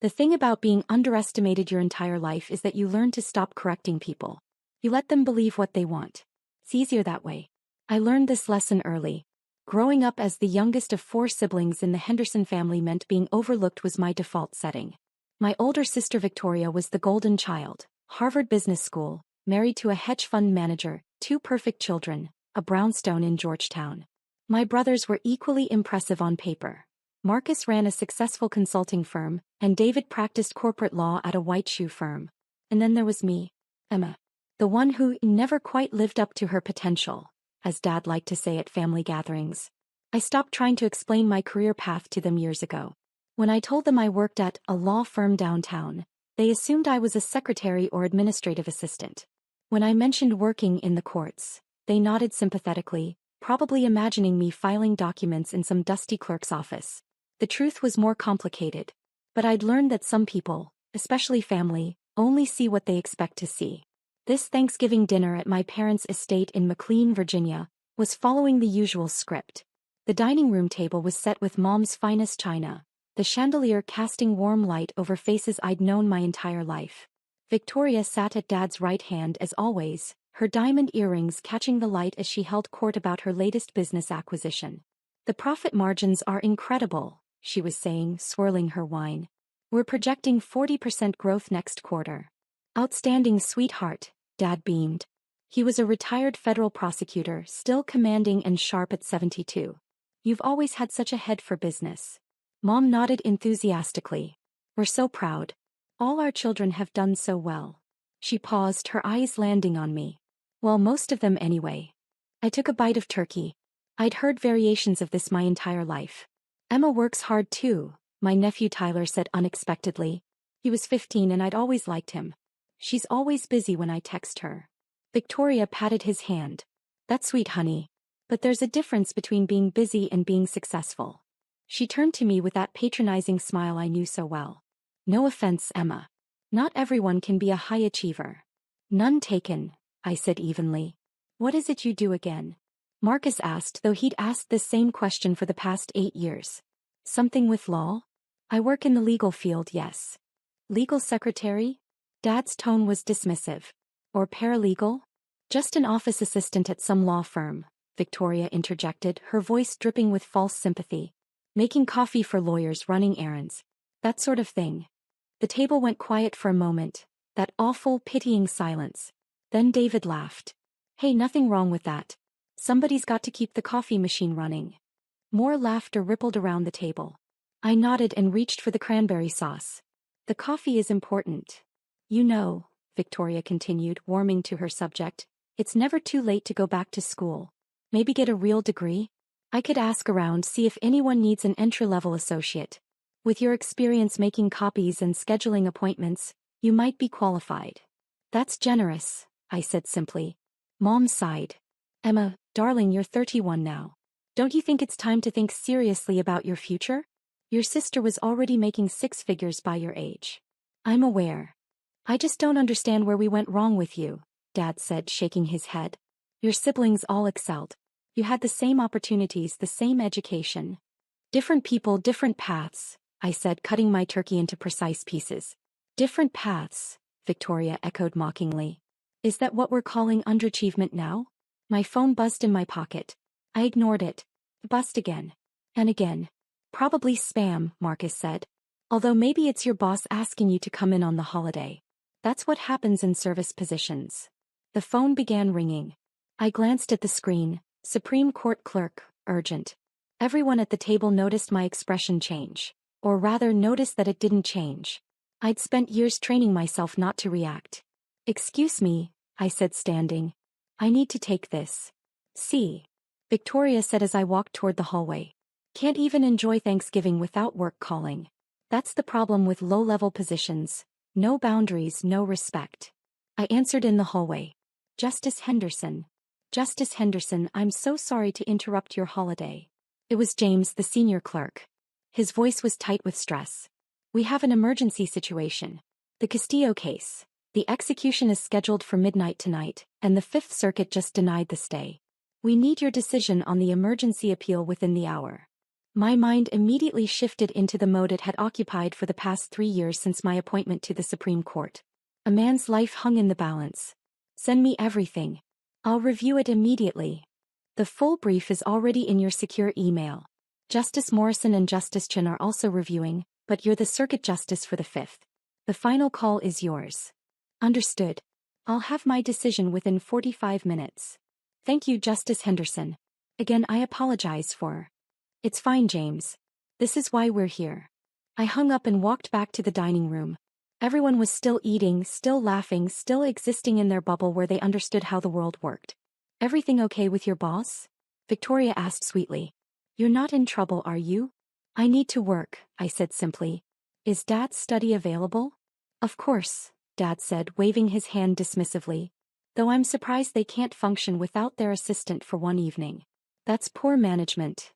The thing about being underestimated your entire life is that you learn to stop correcting people. You let them believe what they want. It's easier that way. I learned this lesson early. Growing up as the youngest of 4 siblings in the Henderson family meant being overlooked was my default setting. My older sister Victoria was the golden child, Harvard Business School, married to a hedge fund manager, 2 perfect children, a brownstone in Georgetown. My brothers were equally impressive on paper. Marcus ran a successful consulting firm, and David practiced corporate law at a white shoe firm. And then there was me, Emma. The one who never quite lived up to her potential, as Dad liked to say at family gatherings. I stopped trying to explain my career path to them years ago. When I told them I worked at a law firm downtown, they assumed I was a secretary or administrative assistant. When I mentioned working in the courts, they nodded sympathetically, probably imagining me filing documents in some dusty clerk's office. The truth was more complicated. But I'd learned that some people, especially family, only see what they expect to see. This Thanksgiving dinner at my parents' estate in McLean, Virginia, was following the usual script. The dining room table was set with Mom's finest china, the chandelier casting warm light over faces I'd known my entire life. Victoria sat at Dad's right hand as always, her diamond earrings catching the light as she held court about her latest business acquisition. The profit margins are incredible, she was saying, swirling her wine. We're projecting 40% growth next quarter. Outstanding, sweetheart, Dad beamed. He was a retired federal prosecutor, still commanding and sharp at 72. You've always had such a head for business. Mom nodded enthusiastically. We're so proud. All our children have done so well. She paused, her eyes landing on me. Well, most of them anyway. I took a bite of turkey. I'd heard variations of this my entire life. Emma works hard too, my nephew Tyler said unexpectedly. He was 15 and I'd always liked him. She's always busy when I text her. Victoria patted his hand. That's sweet, honey. But there's a difference between being busy and being successful. She turned to me with that patronizing smile I knew so well. No offense, Emma. Not everyone can be a high achiever. None taken, I said evenly. What is it you do again? Marcus asked, though he'd asked this same question for the past 8 years. Something with law? I work in the legal field, yes. Legal secretary? Dad's tone was dismissive. Or paralegal? Just an office assistant at some law firm, Victoria interjected, her voice dripping with false sympathy. Making coffee for lawyers, running errands. That sort of thing. The table went quiet for a moment, that awful, pitying silence. Then David laughed. Hey, nothing wrong with that. Somebody's got to keep the coffee machine running. More laughter rippled around the table. I nodded and reached for the cranberry sauce. The coffee is important. You know, Victoria continued, warming to her subject, it's never too late to go back to school. Maybe get a real degree? I could ask around, see if anyone needs an entry-level associate. With your experience making copies and scheduling appointments, you might be qualified. That's generous, I said simply. Mom sighed. Emma, darling, you're 31 now. Don't you think it's time to think seriously about your future? Your sister was already making 6 figures by your age. I'm aware. I just don't understand where we went wrong with you, Dad said, shaking his head. Your siblings all excelled. You had the same opportunities, the same education. Different people, different paths, I said, cutting my turkey into precise pieces. Different paths, Victoria echoed mockingly. Is that what we're calling underachievement now? My phone buzzed in my pocket. I ignored it. Buzzed again. And again. Probably spam, Marcus said. Although maybe it's your boss asking you to come in on the holiday. That's what happens in service positions. The phone began ringing. I glanced at the screen. Supreme Court clerk, urgent. Everyone at the table noticed my expression change. Or rather noticed that it didn't change. I'd spent years training myself not to react. Excuse me, I said, standing. I need to take this. See, Victoria said as I walked toward the hallway. Can't even enjoy Thanksgiving without work calling. That's the problem with low-level positions. No boundaries, no respect. I answered in the hallway. Justice Henderson. Justice Henderson, I'm so sorry to interrupt your holiday. It was James, the senior clerk. His voice was tight with stress. We have an emergency situation. The Castillo case. The execution is scheduled for midnight tonight, and the Fifth Circuit just denied the stay. We need your decision on the emergency appeal within the hour. My mind immediately shifted into the mode it had occupied for the past 3 years since my appointment to the Supreme Court. A man's life hung in the balance. Send me everything. I'll review it immediately. The full brief is already in your secure email. Justice Morrison and Justice Chin are also reviewing, but you're the Circuit Justice for the 5th. The final call is yours. Understood. I'll have my decision within 45 minutes. Thank you, Justice Henderson. Again, I apologize for. It's fine, James. This is why we're here. I hung up and walked back to the dining room. Everyone was still eating, still laughing, still existing in their bubble where they understood how the world worked. Everything okay with your boss? Victoria asked sweetly. You're not in trouble, are you? I need to work, I said simply. Is Dad's study available? Of course, Dad said, waving his hand dismissively. Though I'm surprised they can't function without their assistant for one evening. That's poor management.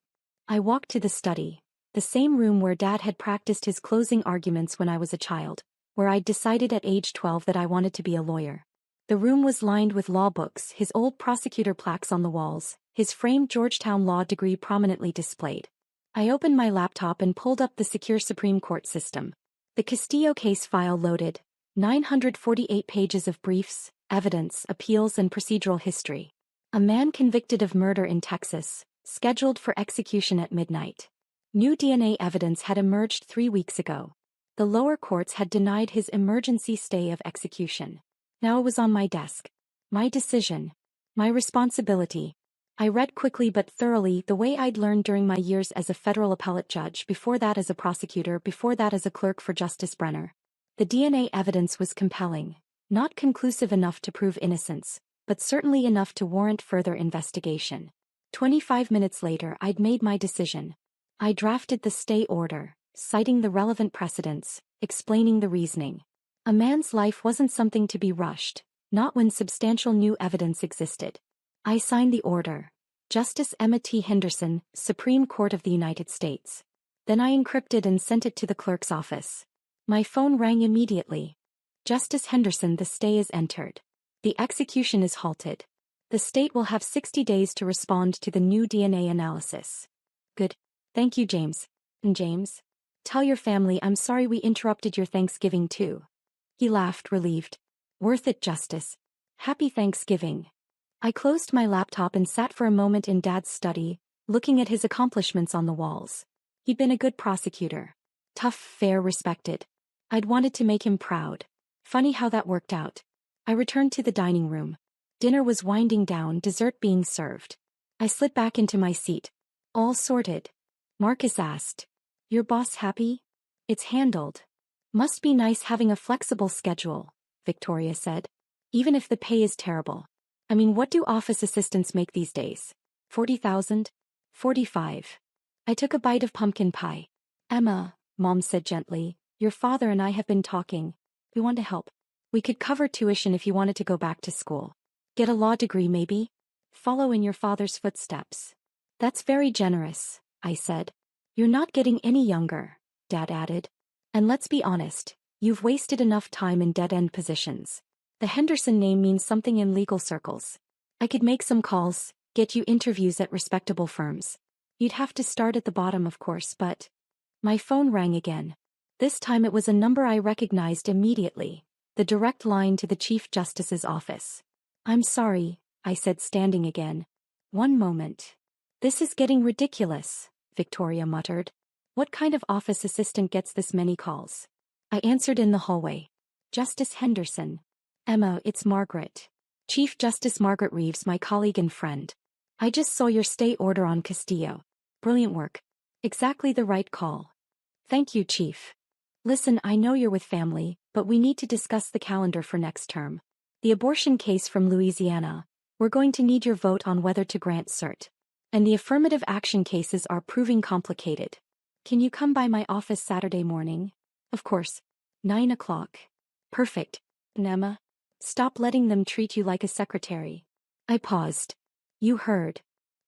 I walked to the study, the same room where Dad had practiced his closing arguments when I was a child, where I'd decided at age 12 that I wanted to be a lawyer. The room was lined with law books, his old prosecutor plaques on the walls, his framed Georgetown law degree prominently displayed. I opened my laptop and pulled up the secure Supreme Court system. The Castillo case file loaded, 948 pages of briefs, evidence, appeals, and procedural history. A man convicted of murder in Texas, scheduled for execution at midnight. New DNA evidence had emerged 3 weeks ago. The lower courts had denied his emergency stay of execution. Now it was on my desk. My decision. My responsibility. I read quickly but thoroughly, the way I'd learned during my years as a federal appellate judge, before that as a prosecutor, before that as a clerk for Justice Brenner. The DNA evidence was compelling, not conclusive enough to prove innocence, but certainly enough to warrant further investigation. 25 minutes later, I'd made my decision. I drafted the stay order, citing the relevant precedents, explaining the reasoning. A man's life wasn't something to be rushed, not when substantial new evidence existed. I signed the order. Justice Emma T. Henderson, Supreme Court of the United States. Then I encrypted and sent it to the clerk's office. My phone rang immediately. Justice Henderson, the stay is entered. The execution is halted. The state will have 60 days to respond to the new DNA analysis. Good. Thank you, James. And James? Tell your family I'm sorry we interrupted your Thanksgiving too. He laughed, relieved. Worth it, Justice. Happy Thanksgiving. I closed my laptop and sat for a moment in Dad's study, looking at his accomplishments on the walls. He'd been a good prosecutor. Tough, fair, respected. I'd wanted to make him proud. Funny how that worked out. I returned to the dining room. Dinner was winding down, dessert being served. I slid back into my seat. All sorted. Marcus asked. Your boss happy? It's handled. Must be nice having a flexible schedule, Victoria said. Even if the pay is terrible. I mean, what do office assistants make these days? 40,000? 45. I took a bite of pumpkin pie. Emma, Mom said gently, your father and I have been talking. We want to help. We could cover tuition if you wanted to go back to school. Get a law degree maybe? Follow in your father's footsteps. That's very generous, I said. You're not getting any younger, Dad added. And let's be honest, you've wasted enough time in dead-end positions. The Henderson name means something in legal circles. I could make some calls, get you interviews at respectable firms. You'd have to start at the bottom, of course, but... My phone rang again. This time it was a number I recognized immediately, the direct line to the Chief Justice's office. I'm sorry, I said, standing again. One moment. This is getting ridiculous, Victoria muttered. What kind of office assistant gets this many calls? I answered in the hallway. Justice Henderson. Emma, it's Margaret. Chief Justice Margaret Reeves, my colleague and friend. I just saw your stay order on Castillo. Brilliant work. Exactly the right call. Thank you, Chief. Listen, I know you're with family, but we need to discuss the calendar for next term. The abortion case from Louisiana. We're going to need your vote on whether to grant cert. And the affirmative action cases are proving complicated. Can you come by my office Saturday morning? Of course. 9 o'clock. Perfect. And Emma? Stop letting them treat you like a secretary. I paused. You heard.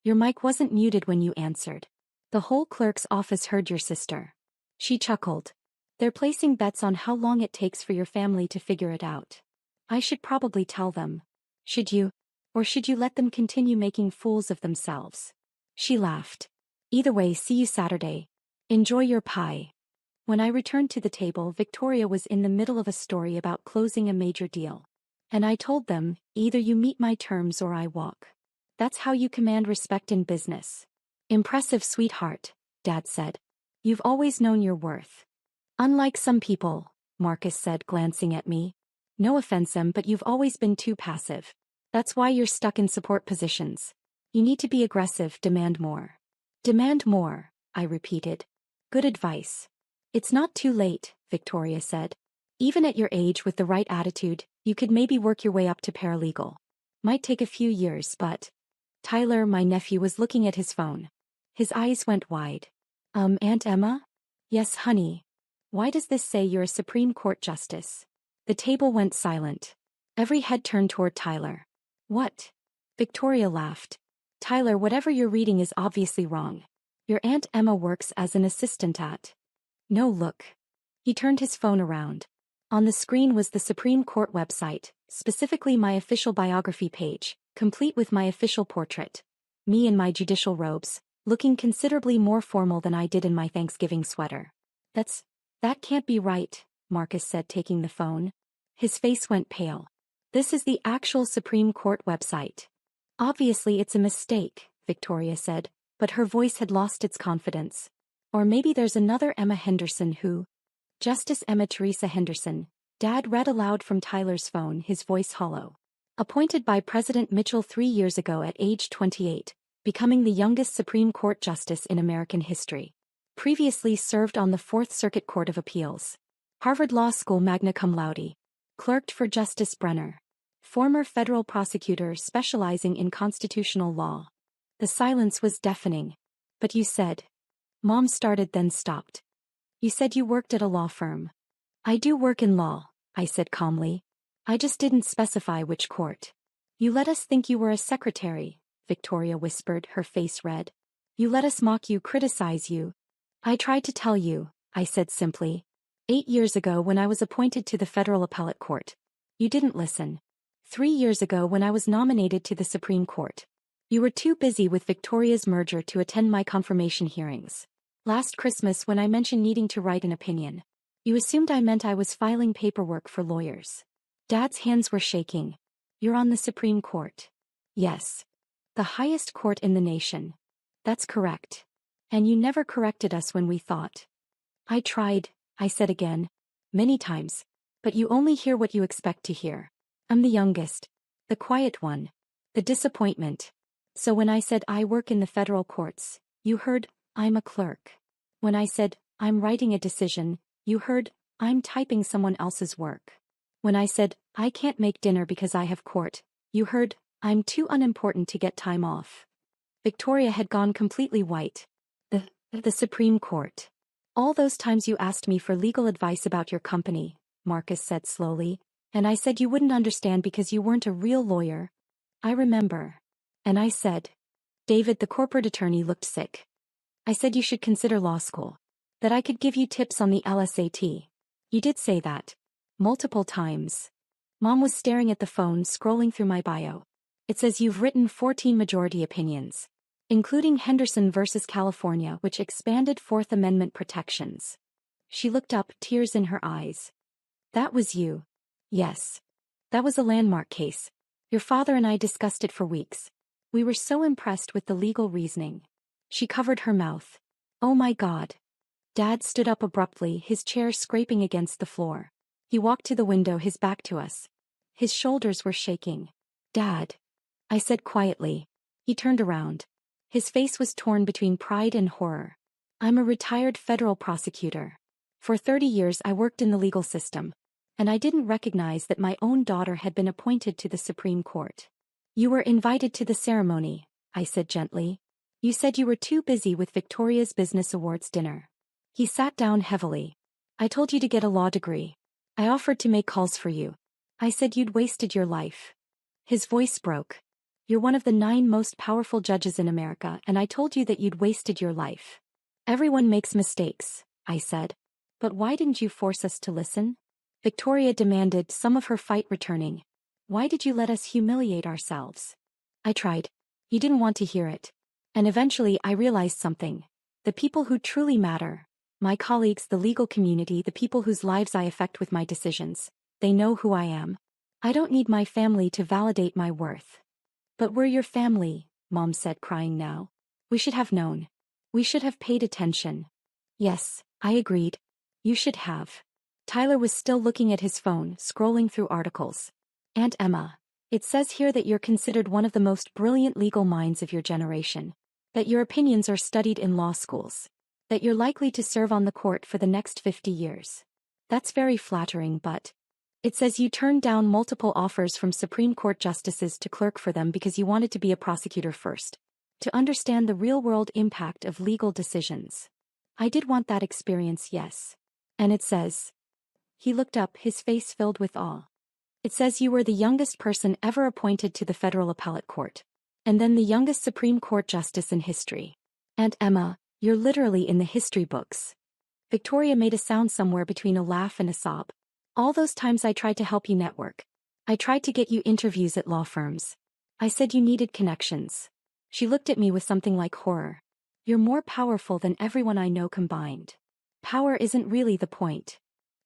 Your mic wasn't muted when you answered. The whole clerk's office heard your sister. She chuckled. They're placing bets on how long it takes for your family to figure it out. I should probably tell them. Should you? Or should you let them continue making fools of themselves? She laughed. Either way, see you Saturday. Enjoy your pie. When I returned to the table, Victoria was in the middle of a story about closing a major deal. And I told them, either you meet my terms or I walk. That's how you command respect in business. Impressive, sweetheart, Dad said. You've always known your worth. Unlike some people, Marcus said, glancing at me. No offense, but you've always been too passive. That's why you're stuck in support positions. You need to be aggressive, demand more. Demand more, I repeated. Good advice. It's not too late, Victoria said. Even at your age with the right attitude, you could maybe work your way up to paralegal. Might take a few years, but... Tyler, my nephew, was looking at his phone. His eyes went wide. Aunt Emma? Yes, honey. Why does this say you're a Supreme Court justice? The table went silent. Every head turned toward Tyler. What? Victoria laughed. Tyler, whatever you're reading is obviously wrong. Your Aunt Emma works as an assistant at... No, look. He turned his phone around. On the screen was the Supreme Court website, specifically my official biography page, complete with my official portrait. Me in my judicial robes, looking considerably more formal than I did in my Thanksgiving sweater. That can't be right, Marcus said, taking the phone. His face went pale. This is the actual Supreme Court website. Obviously it's a mistake, Victoria said, but her voice had lost its confidence. Or maybe there's another Emma Henderson who... Justice Emma Teresa Henderson, Dad read aloud from Tyler's phone, his voice hollow. Appointed by President Mitchell 3 years ago at age 28, becoming the youngest Supreme Court justice in American history. Previously served on the Fourth Circuit Court of Appeals. Harvard Law School magna cum laude. Clerked for Justice Brenner. Former federal prosecutor specializing in constitutional law. The silence was deafening. But you said... Mom started, then stopped. You said you worked at a law firm. I do work in law, I said calmly. I just didn't specify which court. You let us think you were a secretary, Victoria whispered, her face red. You let us mock you, criticize you. I tried to tell you, I said simply. 8 years ago when I was appointed to the federal appellate court. You didn't listen. 3 years ago when I was nominated to the Supreme Court. You were too busy with Victoria's merger to attend my confirmation hearings. Last Christmas when I mentioned needing to write an opinion. You assumed I meant I was filing paperwork for lawyers. Dad's hands were shaking. You're on the Supreme Court. Yes. The highest court in the nation. That's correct. And you never corrected us when we thought. I tried, I said again. Many times. But you only hear what you expect to hear. I'm the youngest. The quiet one. The disappointment. So when I said I work in the federal courts, you heard, I'm a clerk. When I said, I'm writing a decision, you heard, I'm typing someone else's work. When I said, I can't make dinner because I have court, you heard, I'm too unimportant to get time off. Victoria had gone completely white. The Supreme Court. All those times you asked me for legal advice about your company, Marcus said slowly, and I said you wouldn't understand because you weren't a real lawyer. I remember. And I said, David, the corporate attorney, looked sick. I said you should consider law school. That I could give you tips on the LSAT. You did say that. Multiple times. Mom was staring at the phone, scrolling through my bio. It says you've written 14 majority opinions. Including Henderson versus California, which expanded Fourth Amendment protections. She looked up, tears in her eyes. That was you. Yes. That was a landmark case. Your father and I discussed it for weeks. We were so impressed with the legal reasoning. She covered her mouth. Oh my God. Dad stood up abruptly, his chair scraping against the floor. He walked to the window, his back to us. His shoulders were shaking. Dad. I said quietly. He turned around. His face was torn between pride and horror. I'm a retired federal prosecutor. For 30 years I worked in the legal system. And I didn't recognize that my own daughter had been appointed to the Supreme Court. You were invited to the ceremony, I said gently. You said you were too busy with Victoria's Business Awards dinner. He sat down heavily. I told you to get a law degree. I offered to make calls for you. I said you'd wasted your life. His voice broke. You're one of the 9 most powerful judges in America, and I told you that you'd wasted your life. Everyone makes mistakes, I said. But why didn't you force us to listen? Victoria demanded, some of her fight returning. Why did you let us humiliate ourselves? I tried. You didn't want to hear it. And eventually I realized something. The people who truly matter, my colleagues, the legal community, the people whose lives I affect with my decisions, they know who I am. I don't need my family to validate my worth. But we're your family, Mom said, crying now. We should have known. We should have paid attention. Yes, I agreed. You should have. Tyler was still looking at his phone, scrolling through articles. Aunt Emma, it says here that you're considered one of the most brilliant legal minds of your generation. That your opinions are studied in law schools. That you're likely to serve on the court for the next 50 years. That's very flattering, but it says you turned down multiple offers from Supreme Court justices to clerk for them because you wanted to be a prosecutor first. To understand the real-world impact of legal decisions. I did want that experience, yes. And it says. He looked up, his face filled with awe. It says you were the youngest person ever appointed to the federal appellate court. And then the youngest Supreme Court justice in history. Aunt Emma, you're literally in the history books. Victoria made a sound somewhere between a laugh and a sob. All those times I tried to help you network. I tried to get you interviews at law firms. I said you needed connections. She looked at me with something like horror. You're more powerful than everyone I know combined. Power isn't really the point.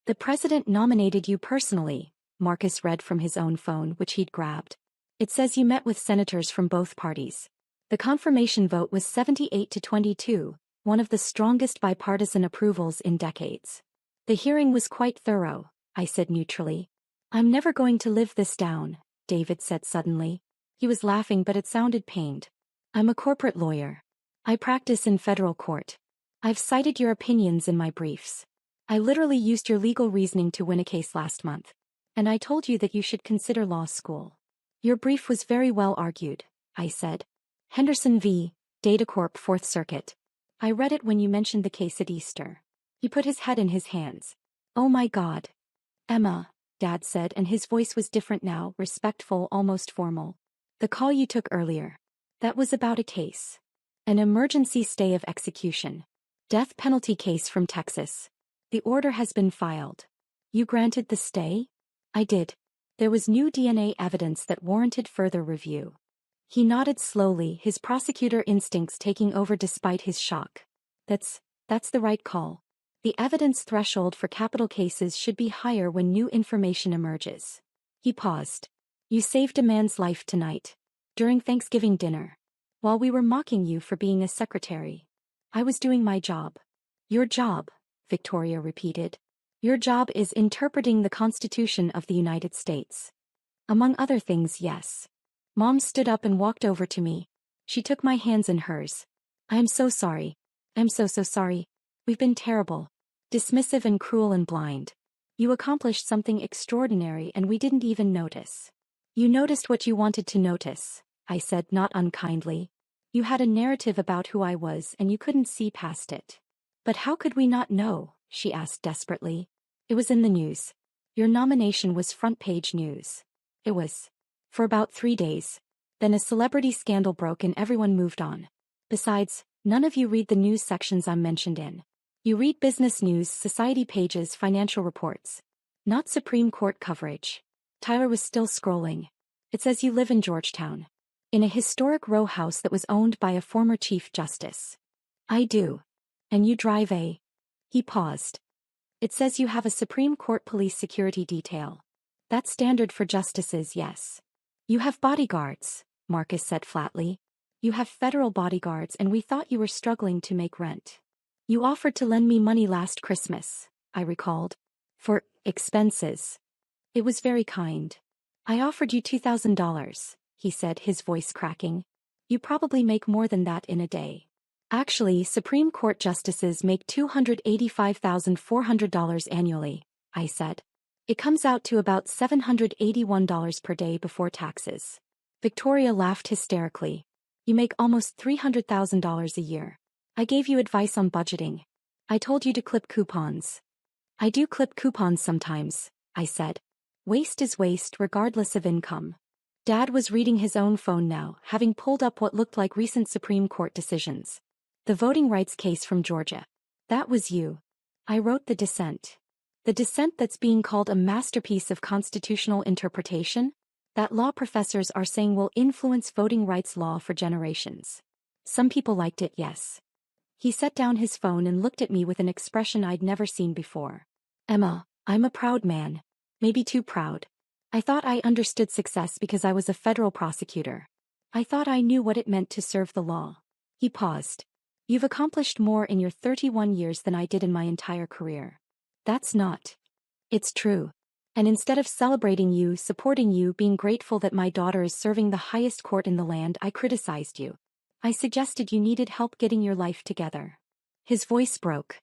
The president nominated you personally, Marcus read from his own phone, which he'd grabbed. It says you met with senators from both parties. The confirmation vote was 78-22, one of the strongest bipartisan approvals in decades. The hearing was quite thorough, I said neutrally. I'm never going to live this down, David said suddenly. He was laughing, but it sounded pained. I'm a corporate lawyer. I practice in federal court. I've cited your opinions in my briefs. I literally used your legal reasoning to win a case last month. And I told you that you should consider law school. Your brief was very well argued, I said. Henderson v. Datacorp, Fourth Circuit. I read it when you mentioned the case at Easter. He put his head in his hands. Oh my God. Emma, Dad said, and his voice was different now, respectful, almost formal. The call you took earlier. That was about a case. An emergency stay of execution. Death penalty case from Texas. The order has been filed. You granted the stay? I did. There was new DNA evidence that warranted further review. He nodded slowly, his prosecutor instincts taking over despite his shock. That's the right call. The evidence threshold for capital cases should be higher when new information emerges. He paused. You saved a man's life tonight. During Thanksgiving dinner. While we were mocking you for being a secretary. I was doing my job. Your job, Victoria repeated. Your job is interpreting the Constitution of the United States. Among other things, yes. Mom stood up and walked over to me. She took my hands in hers. I am so sorry. I'm so sorry. We've been terrible. Dismissive and cruel and blind. You accomplished something extraordinary and we didn't even notice. You noticed what you wanted to notice, I said, not unkindly. You had a narrative about who I was and you couldn't see past it. But how could we not know? She asked desperately. It was in the news. Your nomination was front-page news. It was. For about 3 days. Then a celebrity scandal broke and everyone moved on. Besides, none of you read the news sections I'm mentioned in. You read business news, society pages, financial reports. Not Supreme Court coverage. Tyler was still scrolling. It says you live in Georgetown. In a historic row house that was owned by a former Chief Justice. I do. And you drive a... He paused. It says you have a Supreme Court police security detail. That's standard for justices, yes. You have bodyguards, Marcus said flatly. You have federal bodyguards and we thought you were struggling to make rent. You offered to lend me money last Christmas, I recalled. For expenses. It was very kind. I offered you $2,000, he said, his voice cracking. You probably make more than that in a day. Actually, Supreme Court justices make $285,400 annually, I said. It comes out to about $781 per day before taxes. Victoria laughed hysterically. You make almost $300,000 a year. I gave you advice on budgeting. I told you to clip coupons. I do clip coupons sometimes, I said. Waste is waste regardless of income. Dad was reading his own phone now, having pulled up what looked like recent Supreme Court decisions. The voting rights case from Georgia. That was you. I wrote the dissent. The dissent that's being called a masterpiece of constitutional interpretation? That law professors are saying will influence voting rights law for generations. Some people liked it, yes. He set down his phone and looked at me with an expression I'd never seen before. Emma, I'm a proud man. Maybe too proud. I thought I understood success because I was a federal prosecutor. I thought I knew what it meant to serve the law. He paused. You've accomplished more in your 31 years than I did in my entire career. That's not. It's true. And instead of celebrating you, supporting you, being grateful that my daughter is serving the highest court in the land, I criticized you. I suggested you needed help getting your life together. His voice broke.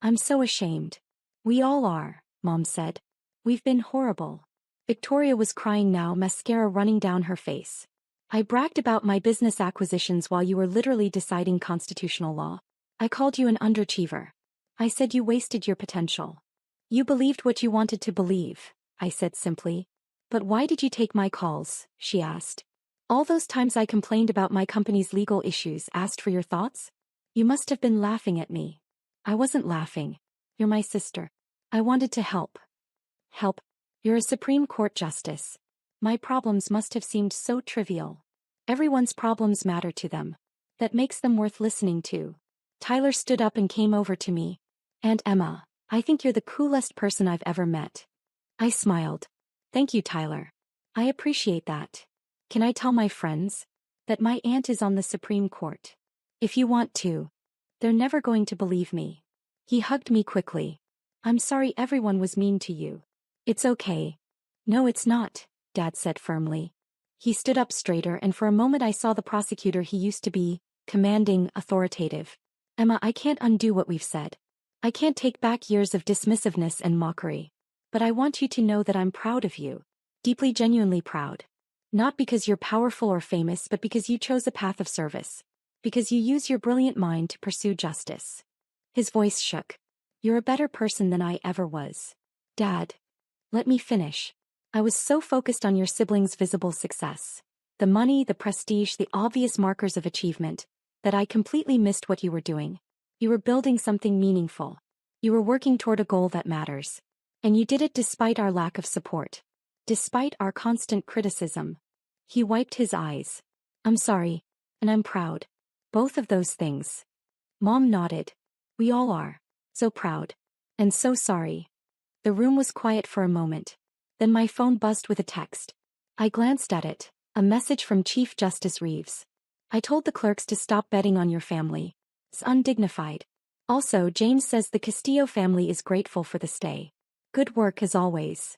I'm so ashamed. We all are, Mom said. We've been horrible. Victoria was crying now, mascara running down her face. I bragged about my business acquisitions while you were literally deciding constitutional law. I called you an underachiever. I said you wasted your potential. You believed what you wanted to believe, I said simply. But why did you take my calls? She asked. All those times I complained about my company's legal issues, asked for your thoughts? You must have been laughing at me. I wasn't laughing. You're my sister. I wanted to help. Help? You're a Supreme Court justice. My problems must have seemed so trivial. Everyone's problems matter to them. That makes them worth listening to. Tyler stood up and came over to me. Aunt Emma, I think you're the coolest person I've ever met. I smiled. Thank you, Tyler. I appreciate that. Can I tell my friends that my aunt is on the Supreme Court? If you want to. They're never going to believe me. He hugged me quickly. I'm sorry everyone was mean to you. It's okay. No, it's not, Dad said firmly. He stood up straighter, and for a moment I saw the prosecutor he used to be, commanding, authoritative. Emma, I can't undo what we've said. I can't take back years of dismissiveness and mockery. But I want you to know that I'm proud of you. Deeply, genuinely proud. Not because you're powerful or famous, but because you chose a path of service. Because you use your brilliant mind to pursue justice. His voice shook. You're a better person than I ever was. Dad. Let me finish. I was so focused on your siblings' visible success. The money, the prestige, the obvious markers of achievement, that I completely missed what you were doing. You were building something meaningful. You were working toward a goal that matters. And you did it despite our lack of support. Despite our constant criticism. He wiped his eyes. I'm sorry. And I'm proud. Both of those things. Mom nodded. We all are. So proud. And so sorry. The room was quiet for a moment. Then my phone buzzed with a text. I glanced at it. A message from Chief Justice Reeves. I told the clerks to stop betting on your family. It's undignified. Also, James says the Castillo family is grateful for the stay. Good work as always.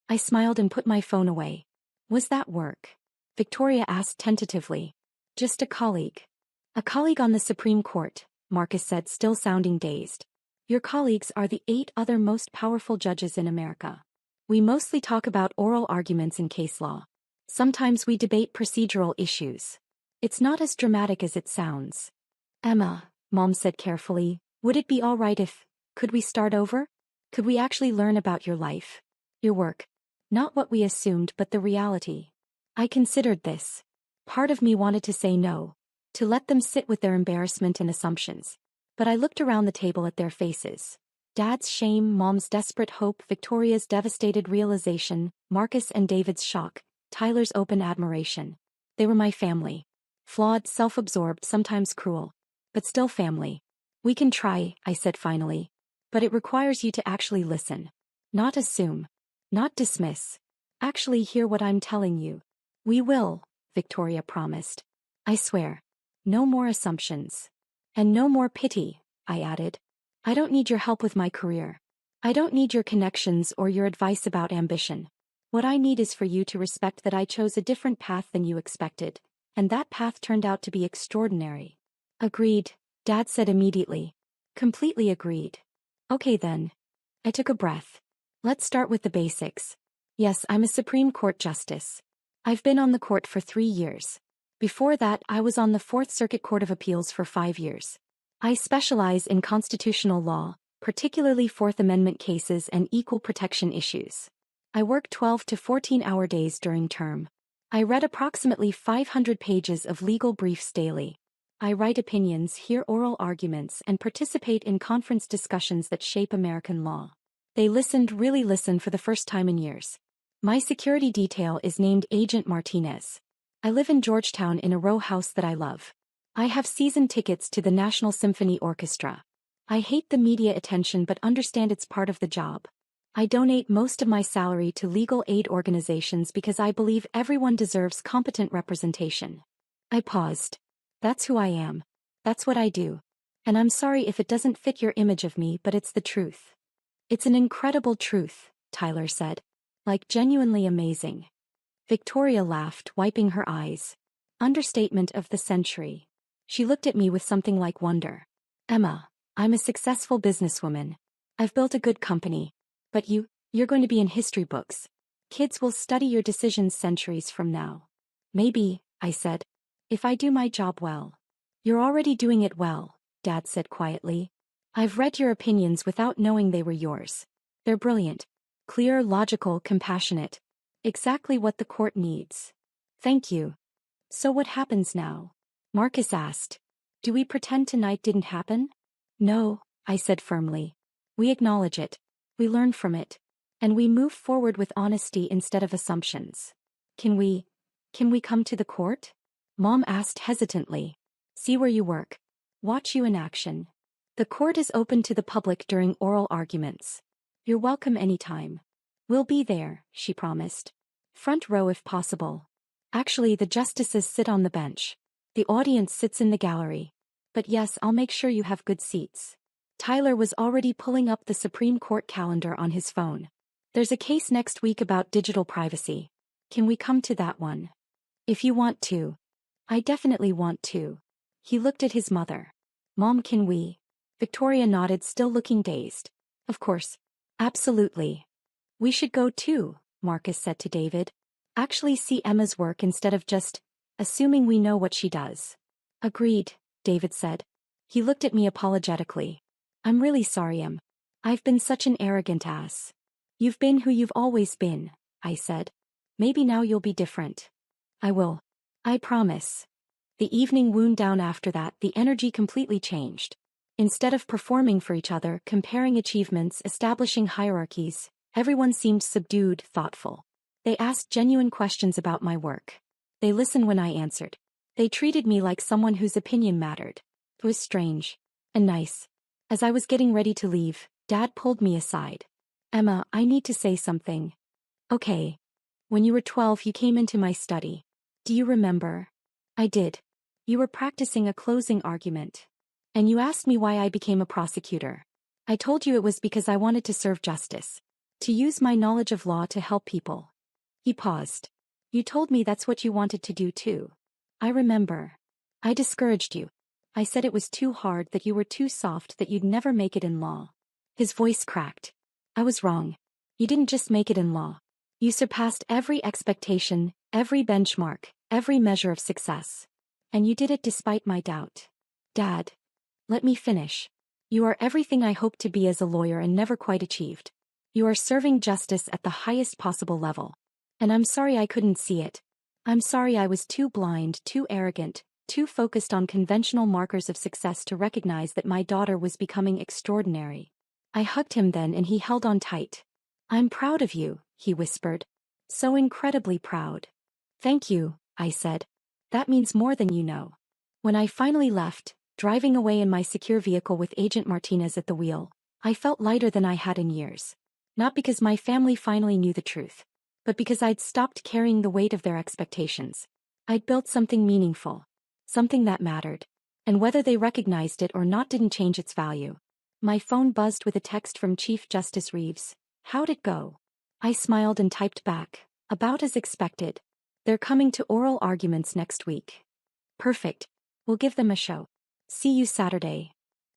I smiled and put my phone away. Was that work? Victoria asked tentatively. Just a colleague. A colleague on the Supreme Court, Marcus said, still sounding dazed. Your colleagues are the 8 other most powerful judges in America. We mostly talk about oral arguments in case law. Sometimes we debate procedural issues. It's not as dramatic as it sounds. Emma, Mom said carefully, would it be all right if, could we start over? Could we actually learn about your life? Your work. Not what we assumed, but the reality. I considered this. Part of me wanted to say no. To let them sit with their embarrassment and assumptions. But I looked around the table at their faces. Dad's shame, Mom's desperate hope, Victoria's devastated realization, Marcus and David's shock, Tyler's open admiration. They were my family. Flawed, self-absorbed, sometimes cruel. But still family. We can try, I said finally. But it requires you to actually listen. Not assume. Not dismiss. Actually hear what I'm telling you. We will, Victoria promised. I swear. No more assumptions. And no more pity, I added. I don't need your help with my career. I don't need your connections or your advice about ambition. What I need is for you to respect that I chose a different path than you expected, and that path turned out to be extraordinary. Agreed, Dad said immediately. Completely agreed. Okay then. I took a breath. Let's start with the basics. Yes, I'm a Supreme Court justice. I've been on the court for 3 years. Before that, I was on the 4th Circuit Court of Appeals for 5 years. I specialize in constitutional law, particularly Fourth Amendment cases and equal protection issues. I work 12 to 14-hour days during term. I read approximately 500 pages of legal briefs daily. I write opinions, hear oral arguments, and participate in conference discussions that shape American law. They really listened for the first time in years. My security detail is named Agent Martinez. I live in Georgetown in a row house that I love. I have season tickets to the National Symphony Orchestra. I hate the media attention but understand it's part of the job. I donate most of my salary to legal aid organizations because I believe everyone deserves competent representation. I paused. That's who I am. That's what I do. And I'm sorry if it doesn't fit your image of me, but it's the truth. It's an incredible truth, Tyler said. Like genuinely amazing. Victoria laughed, wiping her eyes. Understatement of the century. She looked at me with something like wonder. Emma, I'm a successful businesswoman. I've built a good company. But you're going to be in history books. Kids will study your decisions centuries from now. Maybe, I said. If I do my job well. You're already doing it well, Dad said quietly. I've read your opinions without knowing they were yours. They're brilliant. Clear, logical, compassionate. Exactly what the court needs. Thank you. So what happens now? Marcus asked. Do we pretend tonight didn't happen? No, I said firmly. We acknowledge it. We learn from it. And we move forward with honesty instead of assumptions. Can we come to the court? Mom asked hesitantly. See where you work. Watch you in action. The court is open to the public during oral arguments. You're welcome anytime. We'll be there, she promised. Front row if possible. Actually, the justices sit on the bench. The audience sits in the gallery. But yes, I'll make sure you have good seats. Tyler was already pulling up the Supreme Court calendar on his phone. There's a case next week about digital privacy. Can we come to that one? If you want to. I definitely want to. He looked at his mother. Mom, can we? Victoria nodded, still looking dazed. Of course. Absolutely. We should go too, Marcus said to David. Actually see Emma's work instead of just assuming we know what she does. Agreed, David said. He looked at me apologetically. I'm really sorry, Em. I've been such an arrogant ass. You've been who you've always been, I said. Maybe now you'll be different. I will. I promise. The evening wound down after that, the energy completely changed. Instead of performing for each other, comparing achievements, establishing hierarchies, everyone seemed subdued, thoughtful. They asked genuine questions about my work. They listened when I answered. They treated me like someone whose opinion mattered. It was strange. And nice. As I was getting ready to leave, Dad pulled me aside. Emma, I need to say something. Okay. When you were 12, you came into my study. Do you remember? I did. You were practicing a closing argument. And you asked me why I became a prosecutor. I told you it was because I wanted to serve justice. To use my knowledge of law to help people. He paused. You told me that's what you wanted to do too. I remember. I discouraged you. I said it was too hard, that you were too soft, that you'd never make it in law. His voice cracked. I was wrong. You didn't just make it in law. You surpassed every expectation, every benchmark, every measure of success. And you did it despite my doubt. Dad. Let me finish. You are everything I hoped to be as a lawyer and never quite achieved. You are serving justice at the highest possible level. And I'm sorry I couldn't see it. I'm sorry I was too blind, too arrogant, too focused on conventional markers of success to recognize that my daughter was becoming extraordinary. I hugged him then and he held on tight. I'm proud of you, he whispered. So incredibly proud. Thank you, I said. That means more than you know. When I finally left, driving away in my secure vehicle with Agent Martinez at the wheel, I felt lighter than I had in years. Not because my family finally knew the truth, but because I'd stopped carrying the weight of their expectations. I'd built something meaningful. Something that mattered. And whether they recognized it or not didn't change its value. My phone buzzed with a text from Chief Justice Reeves. How'd it go? I smiled and typed back. About as expected. They're coming to oral arguments next week. Perfect. We'll give them a show. See you Saturday.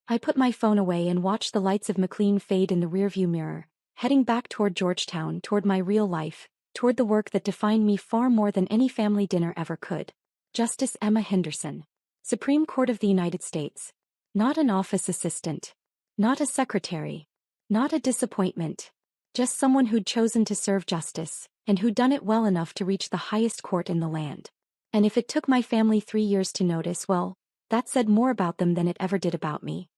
I put my phone away and watched the lights of McLean fade in the rearview mirror, heading back toward Georgetown, toward my real life, toward the work that defined me far more than any family dinner ever could. Justice Emma Henderson. Supreme Court of the United States. Not an office assistant. Not a secretary. Not a disappointment. Just someone who'd chosen to serve justice, and who'd done it well enough to reach the highest court in the land. And if it took my family 3 years to notice, well, that said more about them than it ever did about me.